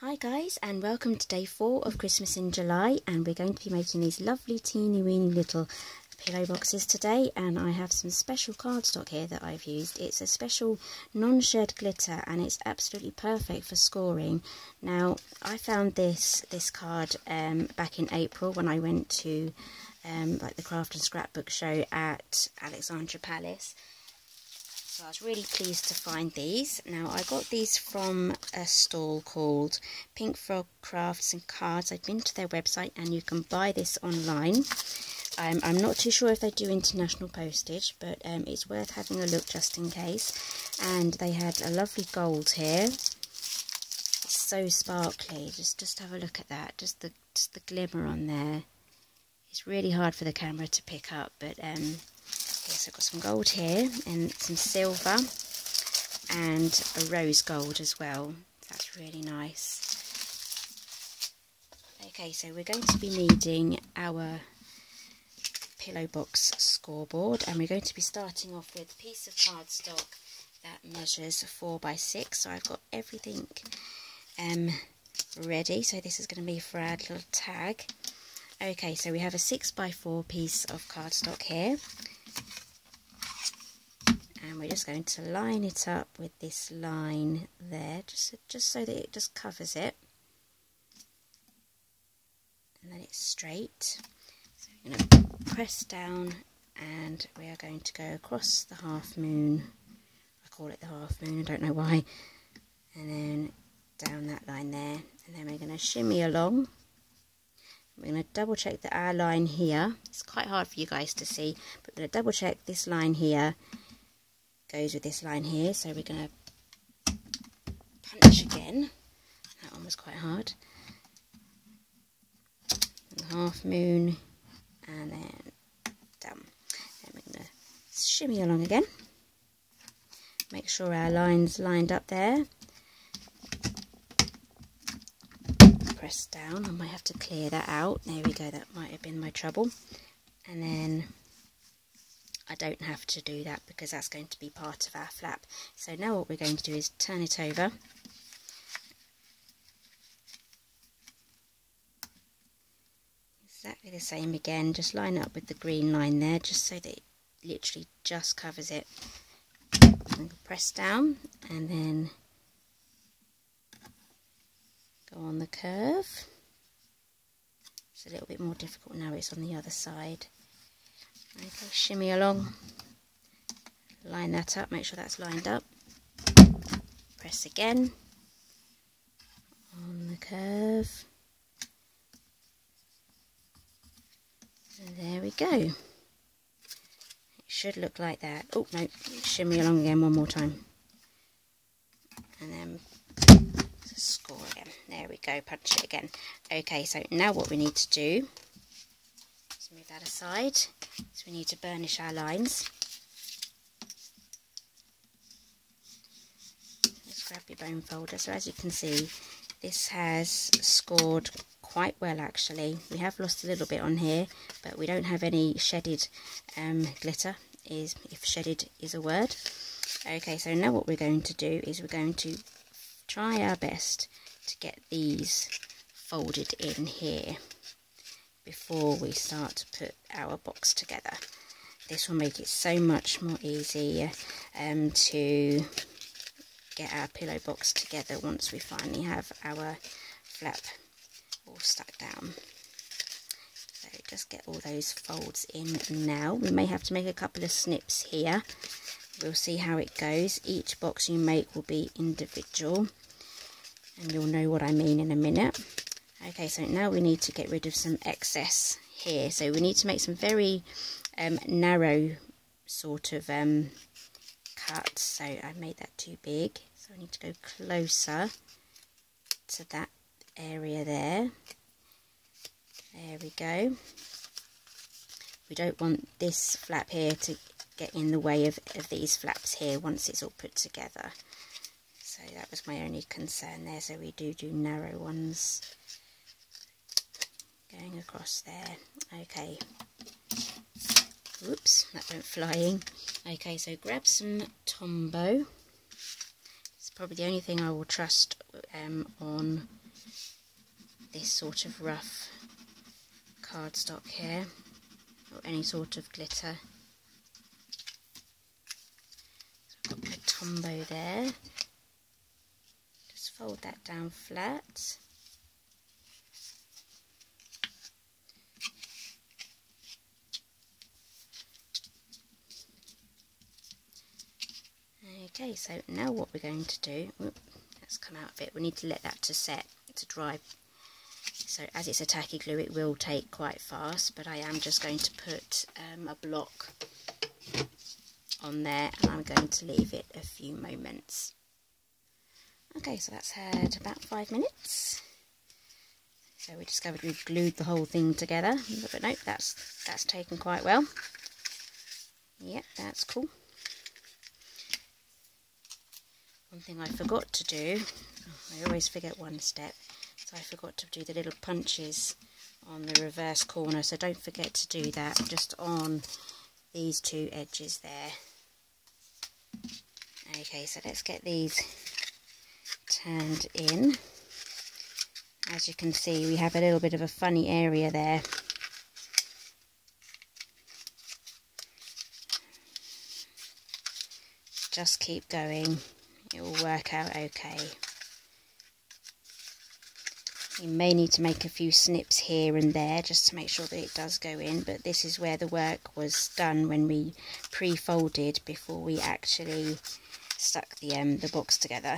Hi guys, and welcome to day 4 of Christmas in July, and we're going to be making these lovely teeny weeny little pillow boxes today. And I have some special cardstock here that I've used. It's a special non-shed glitter and it's absolutely perfect for scoring. Now I found this card back in April when I went to like the Craft and Scrapbook show at Alexandra Palace. So I was really pleased to find these. Now I got these from a stall called Pink Frog Crafts and Cards. I've been to their website and you can buy this online. I'm not too sure if they do international postage, but it's worth having a look just in case. And they had a lovely gold here. It's so sparkly. Just have a look at that. Just the glimmer on there. It's really hard for the camera to pick up, but yes, I've got some gold here and some silver and a rose gold as well. That's really nice. Okay, so we're going to be needing our pillow box scoreboard, and we're going to be starting off with a piece of cardstock that measures 4 by 6. So I've got everything ready. So this is going to be for our little tag. Okay, so we have a 6 by 4 piece of cardstock here. And we're just going to line it up with this line there, just so that it just covers it. And then it's straight. So we're going to press down and we are going to go across the half moon. I call it the half moon, I don't know why. And then down that line there. And then we're going to shimmy along. We're going to double check that our line here, it's quite hard for you guys to see, but we're going to double check this line here goes with this line here. So we're going to punch again. That one was quite hard. And half moon, and then down. Then we're going to shimmy along again. Make sure our line's lined up there. Press down. I might have to clear that out. There we go. That might have been my trouble. And then I don't have to do that because that's going to be part of our flap. So now what we're going to do is turn it over. Exactly the same again, just line up with the green line there, just so that it literally just covers it. And press down and then go on the curve. It's a little bit more difficult now it's on the other side. Okay, shimmy along, line that up, make sure that's lined up, press again on the curve, and there we go. It should look like that. Oh no, shimmy along again one more time, and then score again. There we go, punch it again. Okay, so now what we need to do, let's move that aside. So we need to burnish our lines. Let's grab your bone folder. So as you can see, this has scored quite well actually. We have lost a little bit on here, but we don't have any shedded glitter, if shedded is a word. Okay, so now what we're going to do is we're going to try our best to get these folded in here before we start to put our box together. This will make it so much more easier to get our pillow box together once we finally have our flap all stuck down. So just get all those folds in now. We may have to make a couple of snips here. We'll see how it goes. Each box you make will be individual, and you'll know what I mean in a minute. Okay, so now we need to get rid of some excess here. So we need to make some very narrow sort of cuts. So I made that too big. So I need to go closer to that area there. There we go. We don't want this flap here to get in the way of these flaps here once it's all put together. So that was my only concern there. So we do narrow ones. Going across there. Okay. Whoops, that went flying. Okay, so grab some Tombow. It's probably the only thing I will trust on this sort of rough cardstock here, or any sort of glitter. So I've got my Tombow there. Just fold that down flat. Okay, so now what we're going to do, let's come out a bit, we need to let that to dry. So as it's a tacky glue, it will take quite fast, but I am just going to put a block on there, and I'm going to leave it a few moments. Okay, so that's had about 5 minutes. So we discovered we've glued the whole thing together, but no, that's taken quite well. Yep, that's cool. One thing I forgot to do, I always forget one step, so I forgot to do the little punches on the reverse corner, so don't forget to do that just on these two edges there. Okay, so let's get these turned in. As you can see, we have a little bit of a funny area there. Just keep going. It will work out okay. You may need to make a few snips here and there just to make sure that it does go in, but this is where the work was done when we pre-folded before we actually stuck the box together.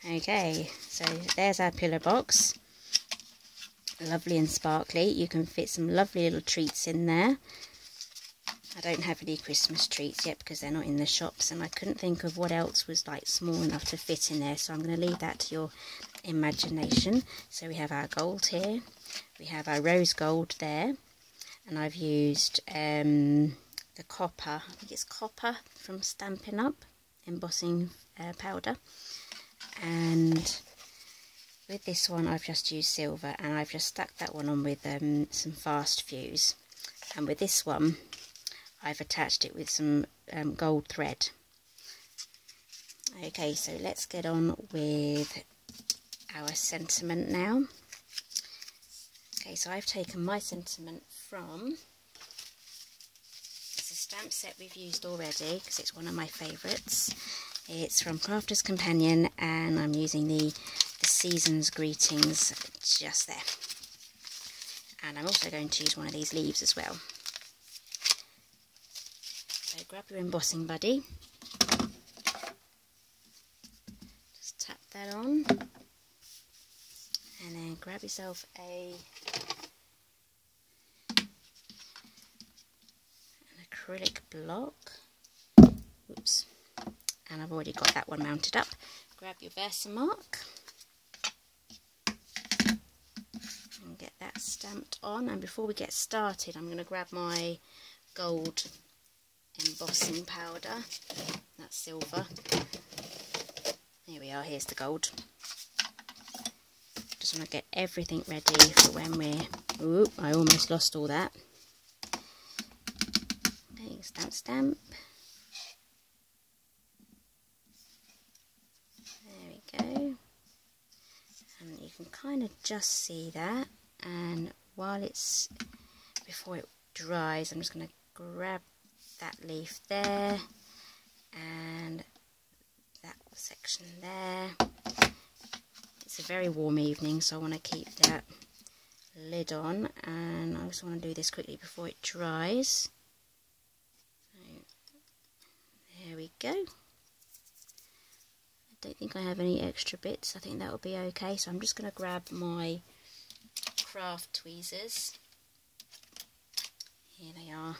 Okay, so there's our pillar box. Lovely and sparkly. You can fit some lovely little treats in there. I don't have any Christmas treats yet because they're not in the shops, and I couldn't think of what else was like small enough to fit in there, so I'm going to leave that to your imagination. So we have our gold here, we have our rose gold there, and I've used the copper, I think it's copper from Stampin' Up! Embossing powder, and with this one I've just used silver, and I've just stuck that one on with some fast fuse, and with this one I've attached it with some gold thread. Okay, so let's get on with our sentiment now. Okay, so I've taken my sentiment from, it's a stamp set we've used already because it's one of my favourites. It's from Crafter's Companion, and I'm using the Season's Greetings just there. And I'm also going to use one of these leaves as well. So grab your embossing buddy, just tap that on, and then grab yourself an acrylic block. Oops, and I've already got that one mounted up. Grab your Versamark and get that stamped on, and before we get started I'm going to grab my gold embossing powder, that's silver. Here we are, here's the gold. Just want to get everything ready for when we're, ooh, I almost lost all that. Okay, stamp, stamp. There we go. And you can kind of just see that, and while it's, before it dries, I'm just going to grab that leaf there and that section there. It's a very warm evening, so I want to keep that lid on, and I also want to do this quickly before it dries. So, there we go. I don't think I have any extra bits, I think that will be okay, so I'm just going to grab my craft tweezers. Here they are.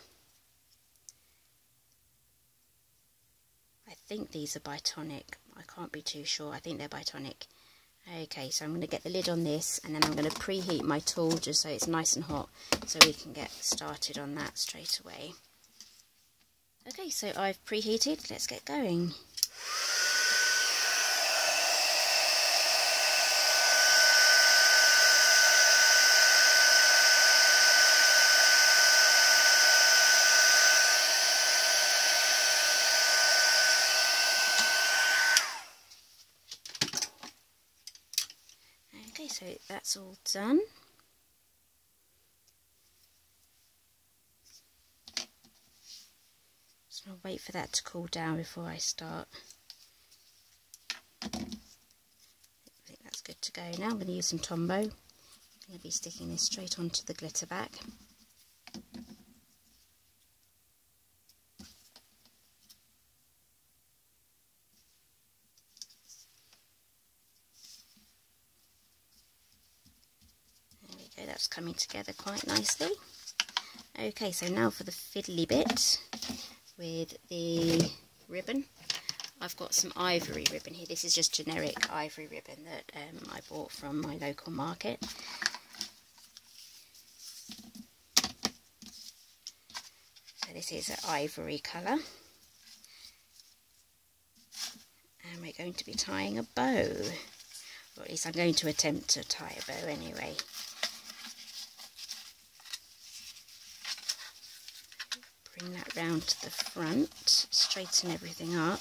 I think these are Bitonic, I can't be too sure, I think they're Bitonic. Okay, so I'm going to get the lid on this, and then I'm going to preheat my tool just so it's nice and hot, so we can get started on that straight away. Okay, so I've preheated, let's get going. so that's all done. Just going to wait for that to cool down before I start. I think that's good to go. Now I'm going to use some Tombow. I'm going to be sticking this straight onto the glitter back. There we go, that's coming together quite nicely. Okay, so now for the fiddly bit with the ribbon. I've got some ivory ribbon here. This is just generic ivory ribbon that I bought from my local market. So this is an ivory colour. And we're going to be tying a bow. Or at least I'm going to attempt to tie a bow anyway. Bring that round to the front, straighten everything up.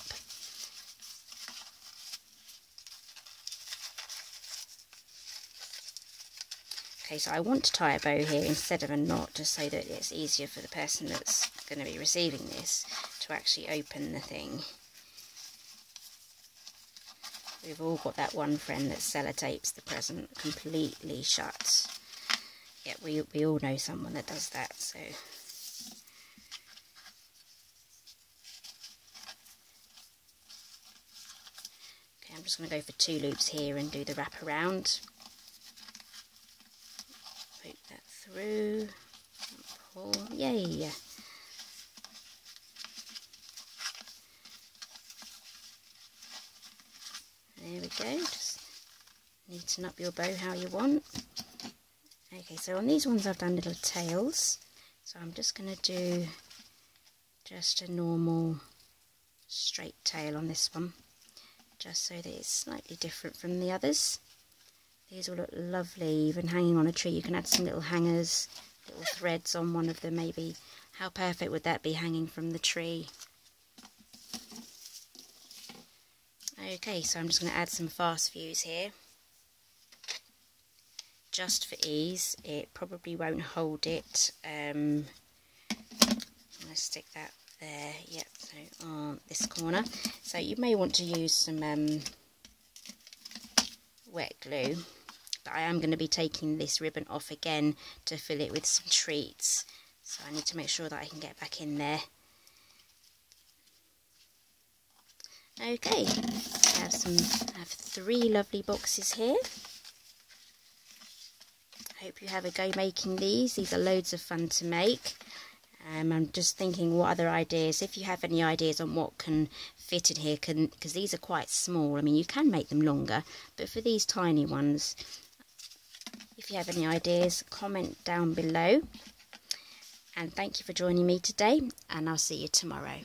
Okay, so I want to tie a bow here instead of a knot, just so that it's easier for the person that's going to be receiving this to actually open the thing. We've all got that one friend that sellotapes the present completely shut. Yeah, we all know someone that does that, so... Okay, I'm just going to go for 2 loops here and do the wrap around. Poke that through, pull, yay! There we go, just neaten up your bow how you want. Okay, so on these ones I've done little tails, so I'm just going to do just a normal straight tail on this one, just so that it's slightly different from the others. These will look lovely, even hanging on a tree. You can add some little hangers, little threads on one of them maybe. How perfect would that be hanging from the tree? Okay, so I'm just going to add some fast views here. Just for ease, it probably won't hold it. I'm going to stick that there, yep, so on this corner. So you may want to use some wet glue. But I am going to be taking this ribbon off again to fill it with some treats. So I need to make sure that I can get back in there. Okay, I have 3 lovely boxes here. I hope you have a go making these. These are loads of fun to make. I'm just thinking what other ideas, if you have any ideas on what can fit in here, because these are quite small. I mean, you can make them longer, but for these tiny ones, if you have any ideas, comment down below. And thank you for joining me today, and I'll see you tomorrow.